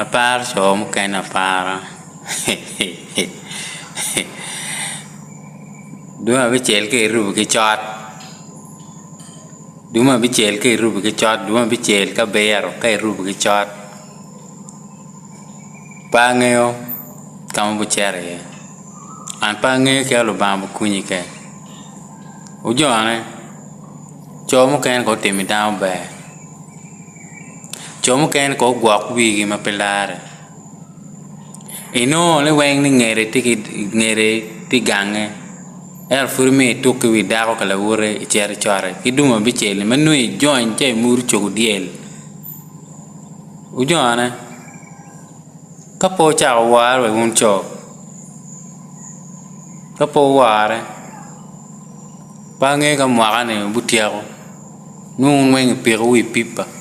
apar chom ken apara duma bichel ke ru ke chat duma bichel ke ru ke chat duma bichel ka ber ke ru ke chat pangeo kam bu chere an pange ke lo bam kunyi ke ujone chom ken ko timi down be chom ken ko gwak wi gi ma pelare ino le weng ni ngere ti gange er furmi to ke wi daro kala wore chere chore kiduma bichele manui join che mur chogu diel ujone kapo cha war we un cho kapo ware pange ka mwaka ne butiago nun weng piru wi pipa